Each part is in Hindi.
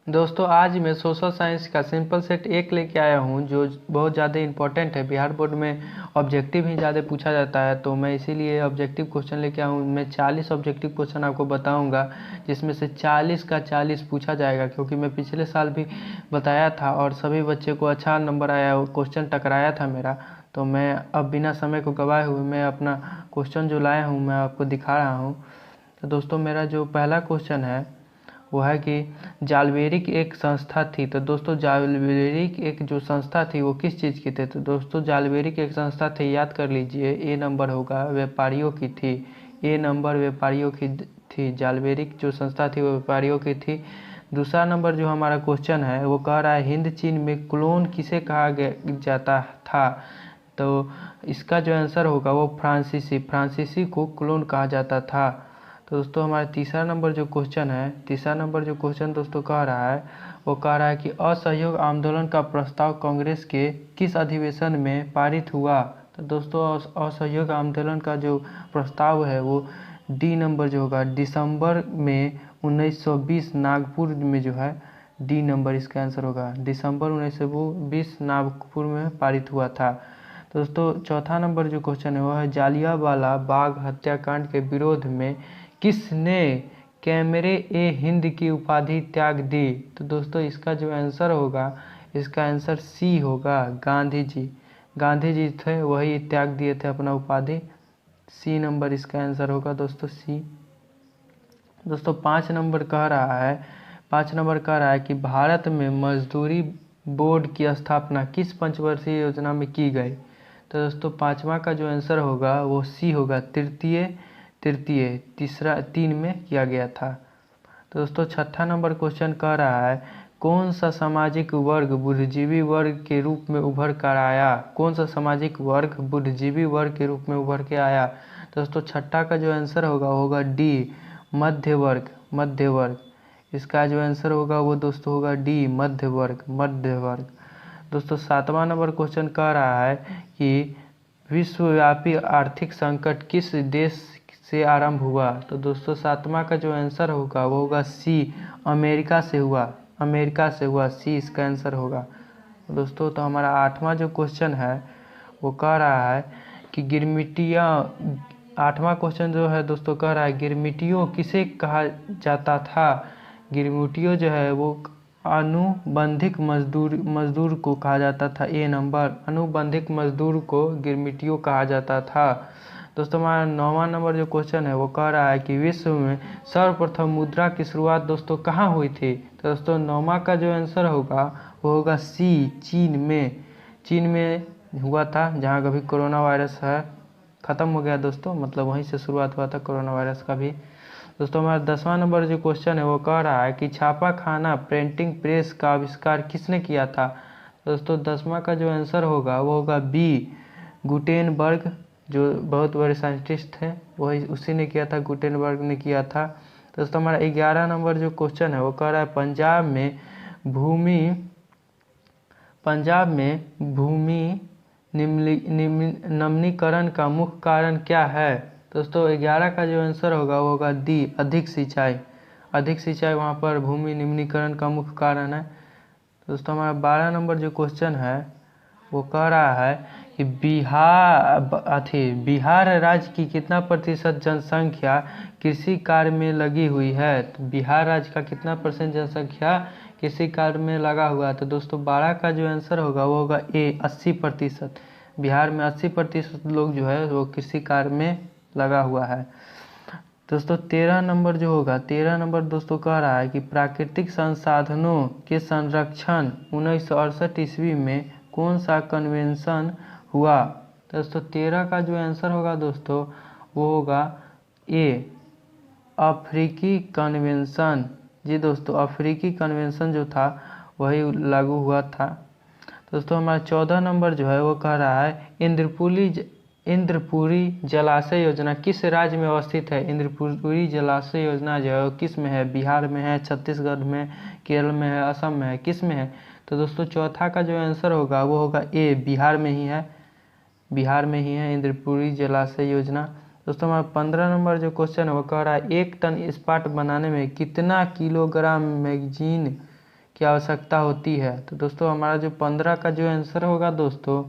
दोस्तों आज मैं सोशल साइंस का सिंपल सेट एक लेके आया हूँ जो बहुत ज़्यादा इंपॉर्टेंट है। बिहार बोर्ड में ऑब्जेक्टिव ही ज़्यादा पूछा जाता है, तो मैं इसीलिए ऑब्जेक्टिव क्वेश्चन लेके आया हूँ। मैं 40 ऑब्जेक्टिव क्वेश्चन आपको बताऊँगा, जिसमें से 40 का 40 पूछा जाएगा, क्योंकि मैं पिछले साल भी बताया था और सभी बच्चे को अच्छा नंबर आया, वो क्वेश्चन टकराया था मेरा। तो मैं अब बिना समय को गवाए हुए मैं अपना क्वेश्चन जो लाया हूँ मैं आपको दिखा रहा हूँ। तो दोस्तों मेरा जो पहला क्वेश्चन है वो है कि जालबेरिक एक संस्था थी। तो दोस्तों जालबेरिक एक जो संस्था थी वो किस चीज़ की थी? तो दोस्तों जालबेरिक एक संस्था थी, याद कर लीजिए। ए नंबर होगा, व्यापारियों की थी। ए नंबर व्यापारियों की थी। जालबेरिक जो संस्था थी वो व्यापारियों की थी। दूसरा नंबर जो हमारा क्वेश्चन है वो कह रहा है हिंद चीन में क्लोन किसे कहा जाता था? तो इसका जो आंसर होगा वो फ्रांसीसी को क्लोन कहा जाता था। तो दोस्तों हमारा तीसरा नंबर जो क्वेश्चन दोस्तों कह रहा है वो कह रहा है कि असहयोग आंदोलन का प्रस्ताव कांग्रेस के किस अधिवेशन में पारित हुआ? तो दोस्तों असहयोग आंदोलन का जो प्रस्ताव है वो डी नंबर जो होगा दिसंबर में 1920 नागपुर में जो है डी नंबर इसका आंसर होगा। दिसंबर 1920 नागपुर में पारित हुआ था। तो दोस्तों चौथा नंबर जो क्वेश्चन है वो है जालियांवाला बाग हत्याकांड के विरोध में किसने कैमरे ए हिंद की उपाधि त्याग दी? तो दोस्तों इसका जो आंसर होगा, इसका आंसर सी होगा, गांधी जी थे, वही त्याग दिए थे अपना उपाधि। सी नंबर इसका आंसर होगा दोस्तों, सी। दोस्तों पाँच नंबर कह रहा है कि भारत में मजदूरी बोर्ड की स्थापना किस पंचवर्षीय योजना में की गई? तो दोस्तों पाँचवा का जो आंसर होगा वो सी होगा, तीसरा 3 में किया गया था। तो दोस्तों छठा नंबर क्वेश्चन कह रहा है कौन सा सामाजिक वर्ग बुद्धिजीवी वर्ग के रूप में उभर कर आया? कौन सा सामाजिक वर्ग बुद्धिजीवी वर्ग के रूप में उभर के आया? तो दोस्तों छठा का जो आंसर होगा वो होगा डी, मध्य वर्ग। इसका जो आंसर होगा वो दोस्तों होगा डी, मध्य वर्ग। दोस्तों सातवां नंबर क्वेश्चन कह रहा है कि विश्वव्यापी आर्थिक संकट किस देश से आरंभ हुआ? तो दोस्तों सातवां का जो आंसर होगा वो होगा सी, अमेरिका से हुआ, सी इसका आंसर होगा। दोस्तों तो हमारा आठवां जो क्वेश्चन है वो कह रहा है कि आठवां क्वेश्चन जो है दोस्तों कह रहा है गिरमिटियों किसे कहा जाता था? गिरमिटियों जो है वो अनुबंधिक मजदूर को कहा जाता था। ए नंबर, अनुबंधिक मजदूर को गिरमिटियों कहा जाता था। दोस्तों हमारा नौवां नंबर जो क्वेश्चन है वो कह रहा है कि विश्व में सर्वप्रथम मुद्रा की शुरुआत दोस्तों कहाँ हुई थी? तो दोस्तों नौवां का जो आंसर होगा वो होगा सी, चीन में हुआ था, जहाँ कभी कोरोना वायरस है ख़त्म हो गया दोस्तों, मतलब वहीं से शुरुआत हुआ था कोरोना वायरस का भी। दोस्तों हमारा 10वां नंबर जो क्वेश्चन है वो कह रहा है कि छापा खाना प्रिंटिंग प्रेस का आविष्कार किसने किया था? दोस्तों 10वां का जो आंसर होगा वो होगा बी, गुटेनबर्ग, जो बहुत बड़े साइंटिस्ट थे, वही उसी ने किया था, गुटेनबर्ग ने किया था। दोस्तों हमारा 11 नंबर जो क्वेश्चन है वो कह रहा है पंजाब में भूमि नमनीकरण का मुख्य कारण क्या है? दोस्तों 11 का जो आंसर होगा वो होगा डी, अधिक सिंचाई वहाँ पर भूमि निम्नीकरण का मुख्य कारण है। दोस्तों हमारा 12 नंबर जो क्वेश्चन है वो कह रहा है कि बिहार राज्य की कितना प्रतिशत जनसंख्या कृषि कार्य में लगी हुई है? तो बिहार राज्य का कितना % जनसंख्या कृषि कार्य में लगा हुआ है? तो दोस्तों 12 का जो आंसर होगा वो होगा ए, 80%। बिहार में 80% लोग जो है वो कृषि कार्य में लगा हुआ है। दोस्तों 13 नंबर दोस्तों कह रहा है कि प्राकृतिक संसाधनों के संरक्षण 1968 ईस्वी में कौन सा कन्वेंशन हुआ? दोस्तों 13 का जो आंसर होगा दोस्तों वो होगा ए, अफ्रीकी कन्वेंशन। जी दोस्तों अफ्रीकी कन्वेंशन जो था वही लागू हुआ था। दोस्तों हमारा 14 नंबर जो है वो कह रहा है इंद्रपुरी जलाशय योजना किस राज्य में अवस्थित है? इंद्रपुरी जलाशय योजना जो है वो किस में है? बिहार में है, छत्तीसगढ़ में, केरल में है, असम में है, किस में है? तो दोस्तों चौथा का जो आंसर होगा वो होगा ए, बिहार में ही है इंद्रपुरी जलाशय योजना। दोस्तों हमारा 15 नंबर जो क्वेश्चन है वो कह रहा है 1 टन इस्पात बनाने में कितना किलोग्राम मैग्नीशियम की आवश्यकता होती है? तो दोस्तों हमारा जो 15 का जो आंसर होगा दोस्तों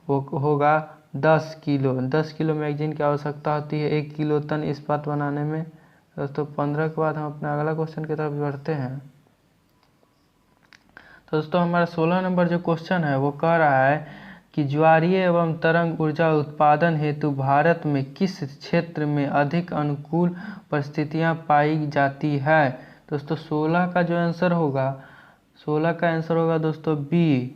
वो होगा 10 किलो। 10 किलो मैगजीन की आवश्यकता होती है 1 किलो टन इस्पात बनाने में। दोस्तों 15 के बाद हम अपना अगला क्वेश्चन की तरफ बढ़ते हैं। तो दोस्तों हमारा 16 नंबर जो क्वेश्चन है वो कह रहा है कि ज्वारीय एवं तरंग ऊर्जा उत्पादन हेतु भारत में किस क्षेत्र में अधिक अनुकूल परिस्थितियां पाई जाती है? दोस्तों 16 का जो आंसर होगा, 16 का आंसर होगा दोस्तों बी,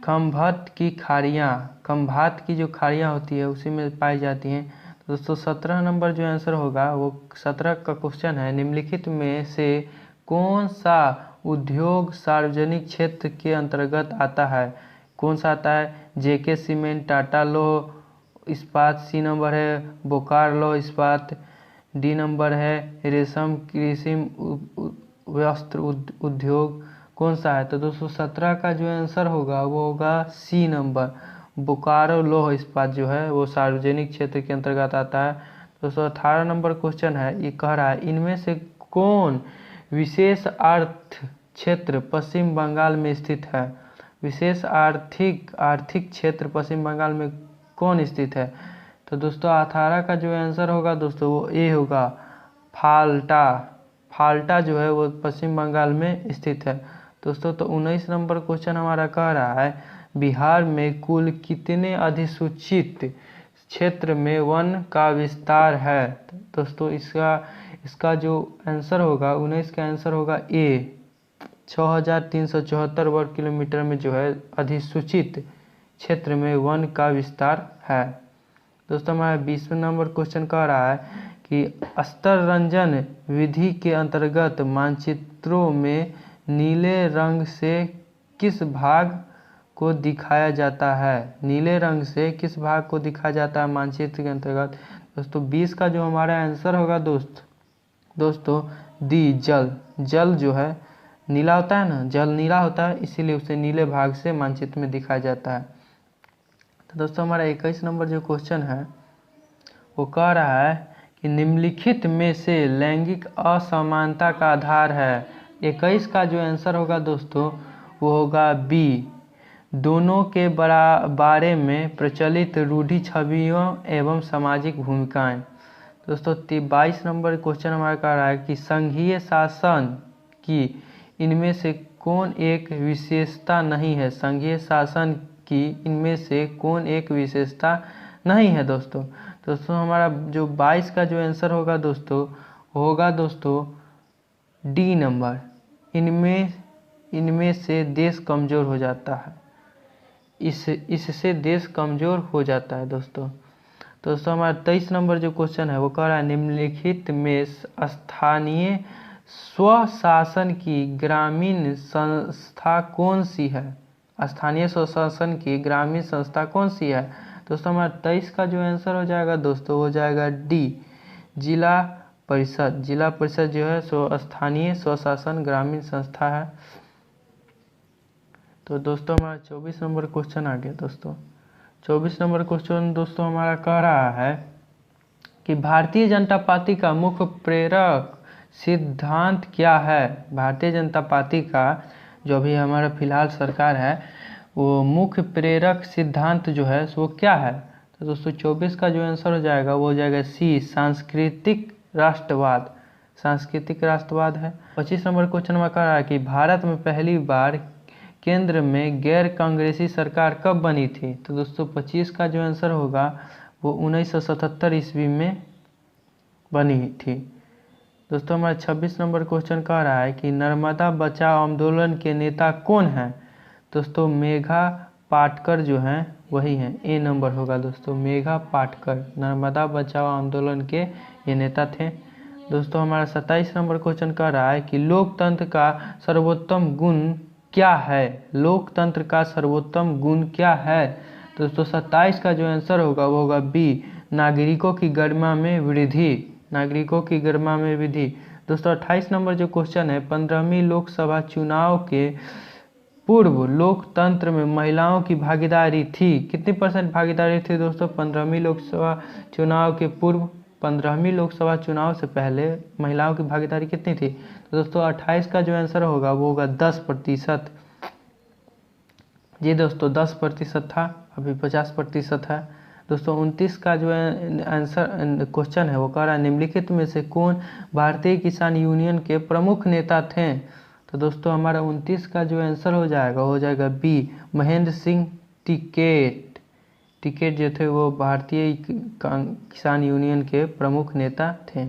खंभात की खाड़ियाँ। खंभात की जो खाड़ियाँ होती है उसी में पाई जाती हैं। तो दोस्तों 17 नंबर जो आंसर होगा वो 17 का क्वेश्चन है, निम्नलिखित में से कौन सा उद्योग सार्वजनिक क्षेत्र के अंतर्गत आता है? कौन सा आता है? जेके सीमेंट, टाटा लौह इस्पात, सी नंबर है बोकारो लौह इस्पात, डी नंबर है रेशम कृषि वस्त्र उद्योग, कौन सा है? तो दोस्तों 17 का जो आंसर होगा वो होगा सी नंबर, बोकारो लौह इस्पात जो है वो सार्वजनिक क्षेत्र के अंतर्गत आता है। दोस्तों 18 नंबर क्वेश्चन है, ये कह रहा है इनमें से कौन विशेष अर्थ क्षेत्र पश्चिम बंगाल में स्थित है? विशेष आर्थिक क्षेत्र पश्चिम बंगाल में कौन स्थित है? तो दोस्तों 18 का जो आंसर होगा दोस्तों वो ए होगा, फाल्टा। फाल्टा जो है वो पश्चिम बंगाल में स्थित है। दोस्तों तो 19 नंबर क्वेश्चन हमारा कह रहा है बिहार में कुल कितने अधिसूचित क्षेत्र में वन का विस्तार है? दोस्तों इसका जो आंसर होगा 19 का आंसर होगा ए, 6374 वर्ग किलोमीटर में जो है अधिसूचित क्षेत्र में वन का विस्तार है। दोस्तों हमारा 20 नंबर क्वेश्चन कह रहा है कि स्तर रंजन विधि के अंतर्गत मानचित्रों में नीले रंग से किस भाग को दिखाया जाता है? नीले रंग से किस भाग को दिखाया जाता है मानचित्र के अंतर्गत? दोस्तों 20 का जो हमारा आंसर होगा दोस्तों दी, जल। जल जो है नीला होता है ना, जल नीला होता है इसीलिए उसे नीले भाग से मानचित्र में दिखाया जाता है। तो दोस्तों हमारा 21 नंबर जो क्वेश्चन है वो कह रहा है कि निम्नलिखित में से लैंगिक असमानता का आधार है? 21 का जो आंसर होगा दोस्तों वो होगा बी, दोनों के बारे में प्रचलित रूढ़ि छवियों एवं सामाजिक भूमिकाएं। दोस्तों 22 नंबर क्वेश्चन हमारा कह रहा है कि संघीय शासन की इनमें से कौन एक विशेषता नहीं है? संघीय शासन की इनमें से कौन एक विशेषता नहीं है? दोस्तों हमारा जो 22 का जो आंसर होगा दोस्तों डी नंबर, इनमें से देश कमजोर हो जाता है, इससे देश कमजोर हो जाता है। दोस्तों हमारा 23 नंबर जो क्वेश्चन है वो कह रहा है निम्नलिखित में स्थानीय स्वशासन की ग्रामीण संस्था कौन सी है? स्थानीय स्वशासन की ग्रामीण संस्था कौन सी है? दोस्तों हमारा 23 का जो आंसर हो जाएगा दोस्तों हो जाएगा डी, जिला परिषद। जिला परिषद जो है स्थानीय स्वशासन ग्रामीण संस्था है। तो दोस्तों हमारा 24 नंबर क्वेश्चन आ गया। दोस्तों 24 नंबर क्वेश्चन दोस्तों हमारा कह रहा है कि भारतीय जनता पार्टी का मुख्य प्रेरक सिद्धांत क्या है? भारतीय जनता पार्टी का जो अभी हमारा फिलहाल सरकार है वो मुख्य प्रेरक सिद्धांत जो है वो क्या है? तो दोस्तों 24 का जो आंसर हो जाएगा वो हो जाएगा सी, सांस्कृतिक राष्ट्रवाद। सांस्कृतिक राष्ट्रवाद है। 25 नंबर क्वेश्चन में कह रहा है कि भारत में पहली बार केंद्र में गैर कांग्रेसी सरकार कब बनी थी? तो दोस्तों 25 का जो आंसर होगा वो 1977 ईस्वी में बनी थी। दोस्तों हमारा 26 नंबर क्वेश्चन कह रहा है कि नर्मदा बचाओ आंदोलन के नेता कौन हैं? दोस्तों मेघा पाटकर जो हैं वही हैं, ए नंबर होगा दोस्तों, मेघा पाटकर नर्मदा बचाओ आंदोलन के ये नेता थे। दोस्तों हमारा 27 नंबर क्वेश्चन कह रहा है कि लोकतंत्र का सर्वोत्तम गुण क्या है? लोकतंत्र का सर्वोत्तम गुण क्या है? दोस्तों 27 का जो आंसर होगा वो होगा बी, नागरिकों की गरिमा में वृद्धि। नागरिकों की गरिमा में वृद्धि। दोस्तों 28 नंबर जो क्वेश्चन है 15वीं लोकसभा चुनाव के पूर्व लोकतंत्र में महिलाओं की भागीदारी थी, कितनी % भागीदारी थी दोस्तों 15वीं लोकसभा चुनाव के पूर्व? 15वीं लोकसभा चुनाव से पहले महिलाओं की भागीदारी कितनी थी? तो दोस्तों 28 का जो आंसर होगा वो होगा 10%। जी दोस्तों 10% था, अभी 50% है। दोस्तों 29 का जो आंसर क्वेश्चन है वो कह रहा है निम्नलिखित में से कौन भारतीय किसान यूनियन के प्रमुख नेता थे? तो दोस्तों हमारा 29 का जो आंसर हो जाएगा बी, महेंद्र सिंह टिकैत जो थे वो भारतीय किसान यूनियन के प्रमुख नेता थे।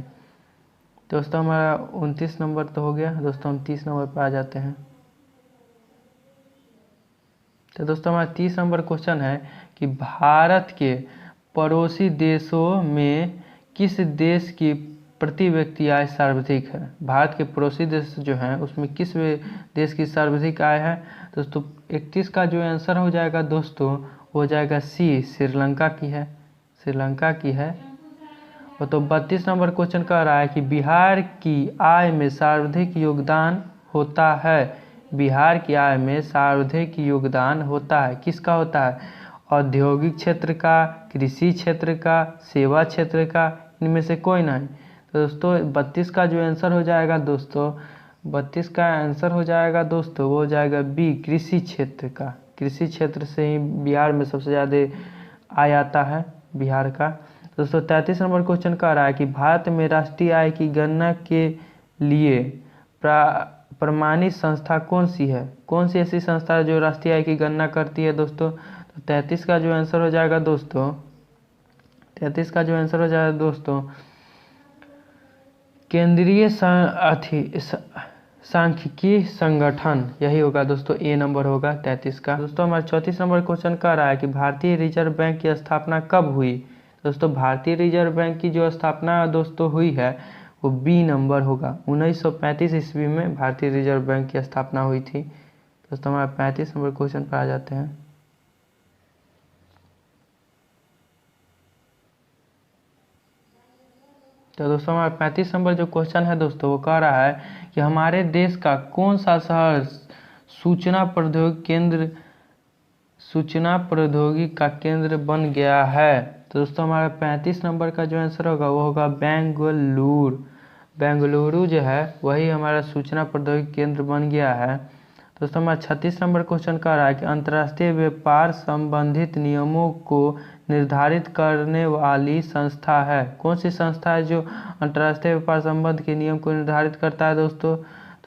दोस्तों हमारा 29 नंबर तो हो गया। दोस्तों हम 30 नंबर पर आ जाते हैं। तो दोस्तों हमारा 30 नंबर क्वेश्चन है कि भारत के पड़ोसी देशों में किस देश की प्रति व्यक्ति आय सर्वाधिक है? भारत के पड़ोसी देश जो हैं उसमें किस देश की सर्वाधिक आय है? दोस्तों 31 का जो आंसर हो जाएगा दोस्तों हो जाएगा सी, श्रीलंका की है। और तो 32 नंबर क्वेश्चन कह रहा है कि बिहार की आय में सर्वाधिक योगदान होता है। बिहार की आय में सर्वाधिक योगदान होता है, किसका होता है? औद्योगिक क्षेत्र का, कृषि क्षेत्र का, सेवा क्षेत्र का, इनमें से कोई नहीं। तो दोस्तों 32 का जो आंसर हो जाएगा दोस्तों 32 का आंसर हो जाएगा दोस्तों वो हो जाएगा बी, कृषि क्षेत्र का। कृषि क्षेत्र से ही बिहार में सबसे ज़्यादा आय आता है बिहार का। दोस्तों 33 नंबर क्वेश्चन कह रहा है कि भारत में राष्ट्रीय आय की गणना के लिए प्रमाणित संस्था कौन सी है? कौन सी ऐसी संस्था है जो राष्ट्रीय आय की गणना करती है दोस्तों? तो 33 का जो आंसर हो जाएगा दोस्तों 33 का जो आंसर हो जाएगा दोस्तों केंद्रीय सांख्यिकी संगठन, यही होगा दोस्तों, ए नंबर होगा 33 का। दोस्तों हमारा 34 नंबर क्वेश्चन कह रहा है कि भारतीय रिजर्व बैंक की स्थापना कब हुई? दोस्तों भारतीय रिजर्व बैंक की जो स्थापना दोस्तों हुई है वो बी नंबर होगा। 1935 ईस्वी में भारतीय रिजर्व बैंक की स्थापना हुई थी। दोस्तों हमारा 35 नंबर क्वेश्चन पर आ जाते हैं। तो दोस्तों हमारा 35 नंबर जो क्वेश्चन है दोस्तों वो कह रहा है कि हमारे देश का कौन सा शहर सूचना प्रौद्योगिकी का केंद्र बन गया है? तो दोस्तों हमारा 35 नंबर का जो आंसर होगा वो होगा बेंगलुरु जो है वही हमारा सूचना प्रौद्योगिकी केंद्र बन गया है। दोस्तों हमारा 36 नंबर क्वेश्चन कह रहा है कि अंतर्राष्ट्रीय व्यापार संबंधित नियमों को निर्धारित करने वाली संस्था है। कौन सी संस्था है जो अंतर्राष्ट्रीय व्यापार संबंध के नियम को निर्धारित करता है दोस्तों?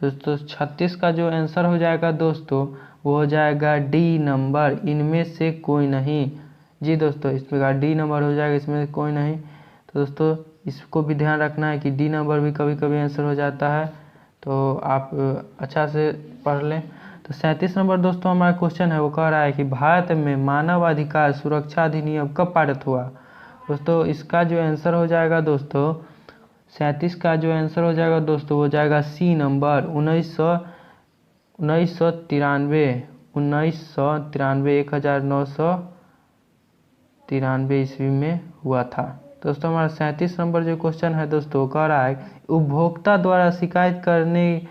दोस्तों 36 का जो आंसर हो जाएगा दोस्तों वो हो जाएगा डी नंबर, इनमें से कोई नहीं। जी दोस्तों इसमें डी नंबर हो जाएगा, इसमें से कोई नहीं। तो दोस्तों इसको भी ध्यान रखना है कि डी नंबर भी कभी कभी आंसर हो जाता है, तो आप अच्छा से पढ़ लें। तो 37 नंबर दोस्तों हमारा क्वेश्चन है वो कह रहा है कि भारत में मानव अधिकार सुरक्षा अधिनियम कब पारित हुआ? दोस्तों इसका जो आंसर हो जाएगा दोस्तों 37 का जो आंसर हो जाएगा दोस्तों वो जाएगा सी नंबर, 1993 ईस्वी में हुआ था। दोस्तों हमारा 37 नंबर जो क्वेश्चन है दोस्तों कह रहा है उपभोक्ता द्वारा शिकायत करने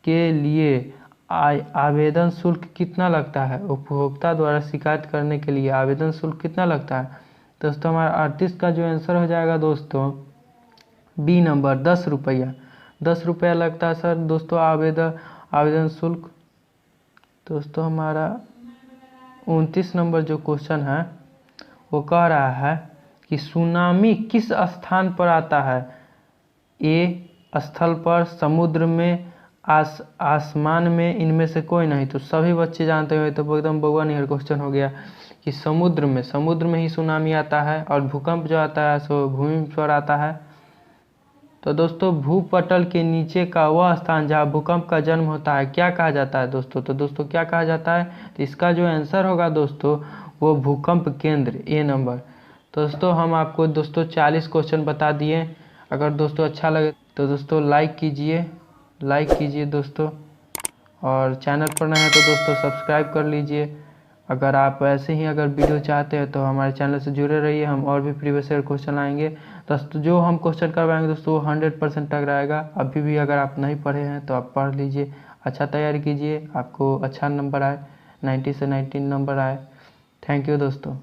के लिए आवेदन शुल्क कितना लगता है? उपभोक्ता द्वारा शिकायत करने के लिए आवेदन शुल्क कितना लगता है? दोस्तों हमारा 38 का जो आंसर हो जाएगा दोस्तों बी नंबर, 10 रुपया। 10 रुपया लगता है सर दोस्तों आवेदन शुल्क। दोस्तों हमारा 29 नंबर जो क्वेश्चन है वो कह रहा है कि सुनामी किस स्थान पर आता है? ए स्थल पर, समुद्र में, आसमान में, इनमें से कोई नहीं। तो सभी बच्चे जानते हुए तो एकदम बउआ निहर क्वेश्चन हो गया कि समुद्र में ही सुनामी आता है, और भूकंप जो आता है सो भूमि पर आता है। तो दोस्तों भूपटल के नीचे का वह स्थान जहाँ भूकंप का जन्म होता है क्या कहा जाता है दोस्तों? तो दोस्तों क्या कहा जाता है? तो इसका जो आंसर होगा दोस्तों वो भूकंप केंद्र, ए नंबर। तो दोस्तों हम आपको दोस्तों 40 क्वेश्चन बता दिए। अगर दोस्तों अच्छा लगे तो दोस्तों लाइक कीजिए दोस्तों, और चैनल पर नए हैं तो दोस्तों सब्सक्राइब कर लीजिए। अगर आप ऐसे ही अगर वीडियो चाहते हैं तो हमारे चैनल से जुड़े रहिए, हम और भी प्रीवियस ईयर क्वेश्चन लाएंगे। दोस्तों जो हम क्वेश्चन करवाएंगे दोस्तों वो 100% टकराएगा। अभी भी अगर आप नहीं पढ़े हैं तो आप पढ़ लीजिए, अच्छा तैयारी कीजिए, आपको अच्छा नंबर आए, 90 से 19 नंबर आए। थैंक यू दोस्तों।